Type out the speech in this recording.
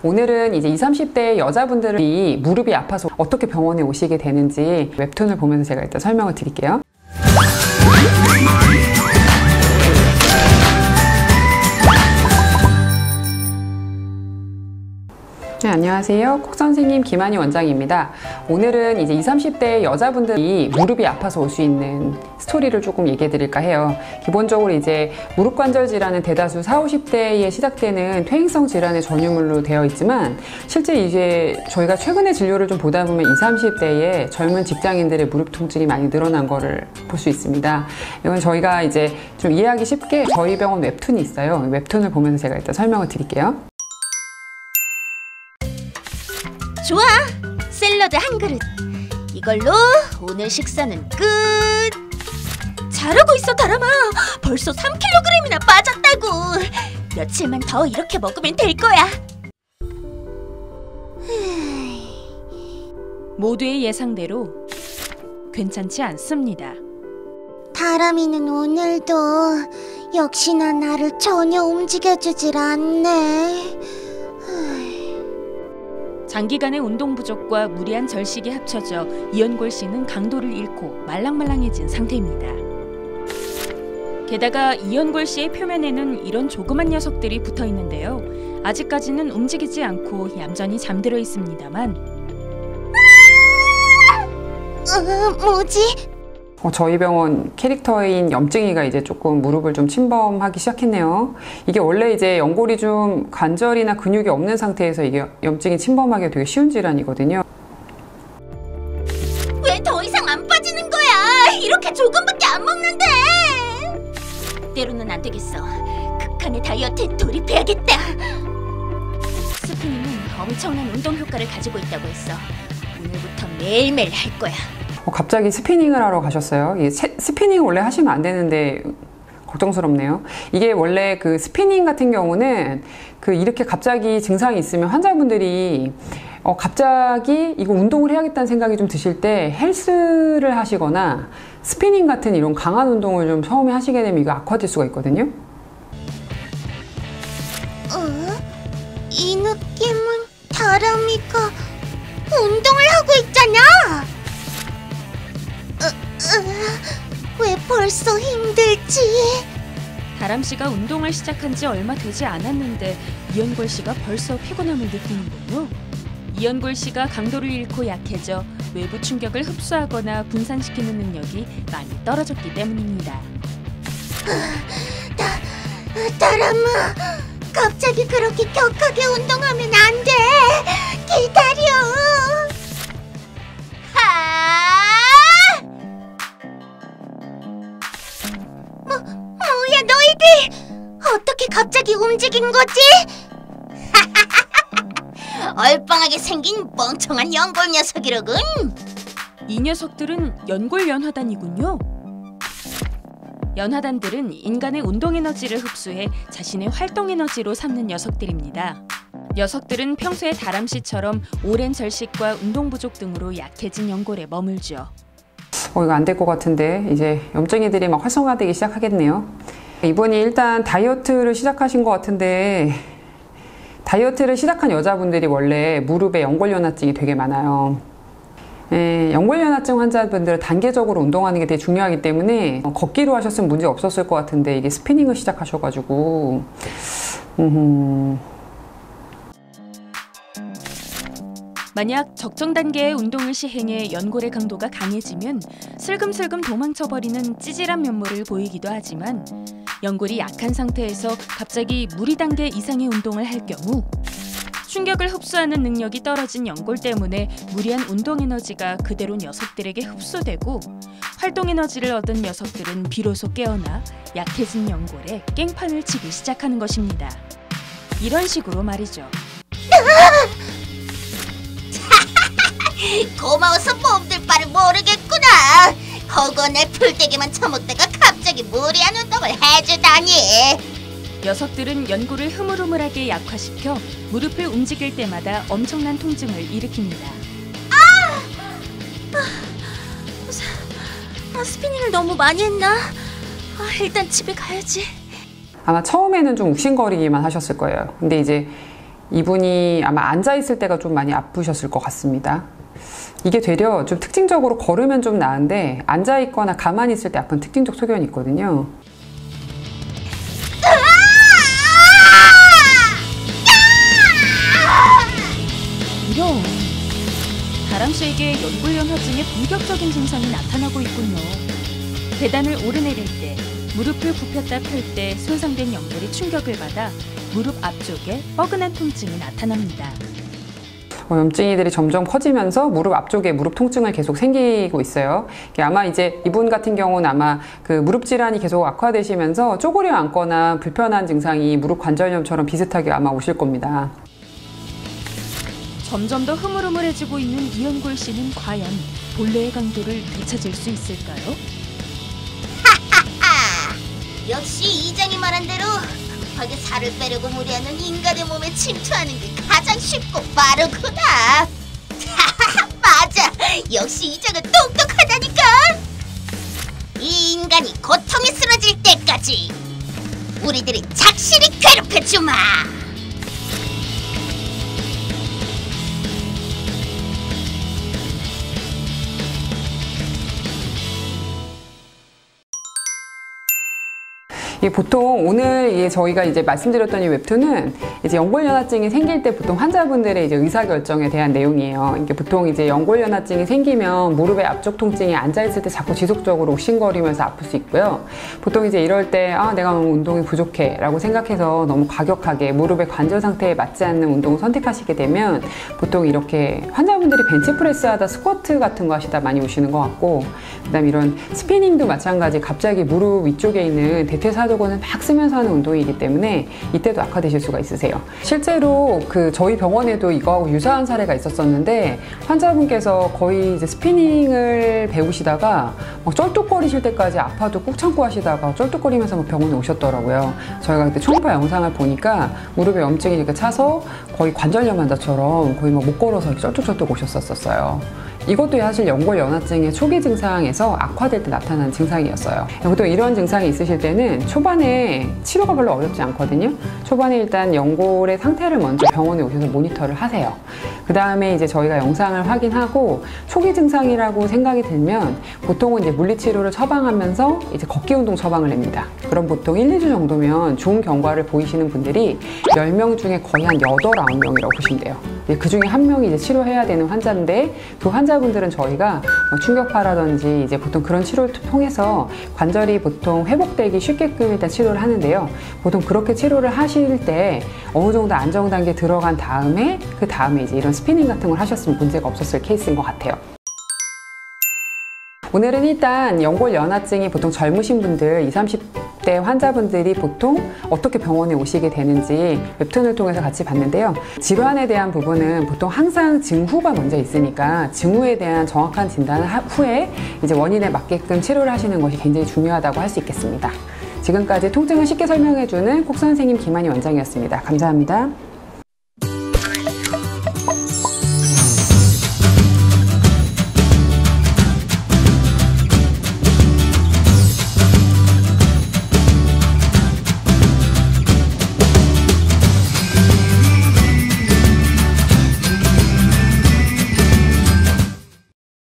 오늘은 이제 20, 30대 여자분들이 무릎이 아파서 어떻게 병원에 오시게 되는지 웹툰을 보면서 제가 일단 설명을 드릴게요. 네, 안녕하세요. 콕선생님 김한희 원장입니다. 오늘은 이제 20, 30대 여자분들이 무릎이 아파서 올 수 있는 스토리를 조금 얘기해 드릴까 해요. 기본적으로 이제 무릎 관절 질환은 대다수 40, 50대에 시작되는 퇴행성 질환의 전유물로 되어 있지만 실제 이제 저희가 최근에 진료를 좀 보다 보면 20, 30대에 젊은 직장인들의 무릎 통증이 많이 늘어난 거를 볼 수 있습니다. 이건 저희가 이제 좀 이해하기 쉽게 저희 병원 웹툰이 있어요. 웹툰을 보면서 제가 일단 설명을 드릴게요. 좋아! 샐러드 한 그릇! 이걸로 오늘 식사는 끝! 잘하고 있어, 다람아! 벌써 3kg이나 빠졌다고! 며칠만 더 이렇게 먹으면 될 거야! 모두의 예상대로 괜찮지 않습니다. 다람이는 오늘도 역시나 나를 전혀 움직여주질 않네. 장기간의 운동 부족과 무리한 절식이 합쳐져 이연골 씨는 강도를 잃고 말랑말랑해진 상태입니다. 게다가 이연골 씨의 표면에는 이런 조그만 녀석들이 붙어 있는데요. 아직까지는 움직이지 않고 얌전히 잠들어 있습니다만 뭐지? 저희 병원 캐릭터인 염증이가 이제 조금 무릎을 좀 침범하기 시작했네요. 이게 원래 이제 연골이 좀 관절이나 근육이 없는 상태에서 이게 염증이 침범하기가 되게 쉬운 질환이거든요. 왜 더 이상 안 빠지는 거야? 이렇게 조금밖에 안 먹는데! 때로는 안 되겠어. 극한의 다이어트에 돌입해야겠다. 스피닝은 엄청난 운동 효과를 가지고 있다고 했어. 오늘부터 매일매일 할 거야. 갑자기 스피닝을 하러 가셨어요. 스피닝 원래 하시면 안 되는데 걱정스럽네요. 이게 원래 그 스피닝 같은 경우는 이렇게 갑자기 증상이 있으면 환자분들이 갑자기 이거 운동을 해야겠다는 생각이 좀 드실 때 헬스를 하시거나 스피닝 같은 이런 강한 운동을 좀 처음에 하시게 되면 이거 악화될 수가 있거든요. 이 느낌은 다람이가 운동을 하고 있잖아. 왜 벌써 힘들지? 다람 씨가 운동을 시작한 지 얼마 되지 않았는데 이연골 씨가 벌써 피곤함을 느끼는군요. 이연골 씨가 강도를 잃고 약해져 외부 충격을 흡수하거나 분산시키는 능력이 많이 떨어졌기 때문입니다. 다람아, 갑자기 그렇게 격하게 운동하면 안 돼. 기다려. 뭐야 너희들! 어떻게 갑자기 움직인 거지? 얼빵하게 생긴 멍청한 연골 녀석이로군. 이 녀석들은 연골 연화단이군요. 연화단들은 인간의 운동 에너지를 흡수해 자신의 활동 에너지로 삼는 녀석들입니다. 녀석들은 평소에 다람 씨처럼 오랜 절식과 운동 부족 등으로 약해진 연골에 머물죠. 이거 안 될 것 같은데 이제 염증이들이 막 활성화되기 시작하겠네요. 이분이 일단 다이어트를 시작하신 것 같은데 다이어트를 시작한 여자분들이 원래 무릎에 연골연화증이 되게 많아요. 연골연화증 환자분들은 단계적으로 운동하는 게 되게 중요하기 때문에 걷기로 하셨으면 문제 없었을 것 같은데 이게 스피닝을 시작하셔가지고 만약 적정 단계의 운동을 시행해 연골의 강도가 강해지면 슬금슬금 도망쳐버리는 찌질한 면모를 보이기도 하지만 연골이 약한 상태에서 갑자기 무리 단계 이상의 운동을 할 경우 충격을 흡수하는 능력이 떨어진 연골 때문에 무리한 운동 에너지가 그대로 녀석들에게 흡수되고 활동 에너지를 얻은 녀석들은 비로소 깨어나 약해진 연골에 깽판을 치기 시작하는 것입니다. 이런 식으로 말이죠. 고마워서 몸들 바를 모르겠구나. 허구한 날 풀떼기만 처먹다가 갑자기 무리한 운동을 해주다니. 녀석들은 연골을 흐물흐물하게 약화시켜 무릎을 움직일 때마다 엄청난 통증을 일으킵니다. 스피닝을 너무 많이 했나? 일단 집에 가야지. 아마 처음에는 좀 욱신거리기만 하셨을 거예요. 근데 이제 이분이 아마 앉아있을 때가 좀 많이 아프셨을 것 같습니다. 이게 되려 좀 특징적으로 걸으면 좀 나은데 앉아있거나 가만히 있을 때 아픈 특징적 소견이 있거든요. 이런 다람쥐에게 연골연화증의 본격적인 증상이 나타나고 있군요. 계단을 오르내릴 때, 무릎을 굽혔다 펼 때 손상된 연골이 충격을 받아 무릎 앞쪽에 뻐근한 통증이 나타납니다. 염증이들이 점점 커지면서 무릎 앞쪽에 무릎 통증을 계속 생기고 있어요. 아마 이제 이분 같은 경우는 아마 그 무릎 질환이 계속 악화되시면서 쪼그려 앉거나 불편한 증상이 무릎 관절염처럼 비슷하게 아마 오실 겁니다. 점점 더 흐물흐물해지고 있는 이연골 씨는 과연 본래의 강도를 되찾을 수 있을까요? 역시 이장이 말한 대로 급하게 살을 빼려고 무리하는 인간의 몸에 침투하는 게 가장 쉽고 빠르구나. 맞아, 역시 이장은 똑똑하다니까. 이 인간이 고통에 쓰러질 때까지 우리들이 착실히 괴롭혀주마. 보통 오늘 저희가 이제 말씀드렸던 이 웹툰은 이제 연골연화증이 생길 때 보통 환자분들의 이제 의사결정에 대한 내용이에요. 이게 보통 이제 연골연화증이 생기면 무릎의 앞쪽 통증이 앉아있을 때 자꾸 지속적으로 욱신거리면서 아플 수 있고요. 보통 이제 이럴 때 내가 너무 운동이 부족해 라고 생각해서 너무 과격하게 무릎의 관절 상태에 맞지 않는 운동을 선택하시게 되면 보통 이렇게 환자분들이 벤치프레스 하다 스쿼트 같은 거 하시다 많이 오시는 것 같고, 그 다음에 이런 스피닝도 마찬가지 갑자기 무릎 위쪽에 있는 대퇴사두근을 막 쓰면서 하는 운동이기 때문에 이때도 악화되실 수가 있으세요. 실제로 저희 병원에도 이거하고 유사한 사례가 있었었는데 환자분께서 거의 이제 스피닝을 배우시다가 막 쩔뚝거리실 때까지 아파도 꾹 참고 하시다가 쩔뚝거리면서 막 병원에 오셨더라고요. 저희가 그때 초음파 영상을 보니까 무릎에 염증이 이렇게 차서 거의 관절염 환자처럼 거의 막 못 걸어서 쩔뚝쩔뚝 오셨었어요. 이것도 사실 연골연화증의 초기 증상에서 악화될 때 나타나는 증상이었어요. 보통 이런 증상이 있으실 때는 초반에 치료가 별로 어렵지 않거든요. 초반에 일단 연골의 상태를 먼저 병원에 오셔서 모니터를 하세요. 그 다음에 이제 저희가 영상을 확인하고 초기 증상이라고 생각이 들면 보통은 이제 물리치료를 처방하면서 이제 걷기 운동 처방을 냅니다. 그럼 보통 1, 2주 정도면 좋은 경과를 보이시는 분들이 10명 중에 거의 한 8, 9명이라고 보시면 돼요. 그 중에 한 명이 이제 치료해야 되는 환자인데 그 환자분들은 저희가 충격파라든지 이제 보통 그런 치료를 통해서 관절이 보통 회복되기 쉽게끔 일단 치료를 하는데요. 보통 그렇게 치료를 하실 때 어느 정도 안정 단계 들어간 다음에 그 다음에 이제 이런 스피닝 같은 걸 하셨으면 문제가 없었을 케이스인 것 같아요. 오늘은 일단 연골연화증이 보통 젊으신 분들 20, 30대 환자분들이 보통 어떻게 병원에 오시게 되는지 웹툰을 통해서 같이 봤는데요. 질환에 대한 부분은 보통 항상 징후가 먼저 있으니까 징후에 대한 정확한 진단을 후에 이제 원인에 맞게끔 치료를 하시는 것이 굉장히 중요하다고 할 수 있겠습니다. 지금까지 통증을 쉽게 설명해주는 콕 선생님 김한희 원장이었습니다. 감사합니다.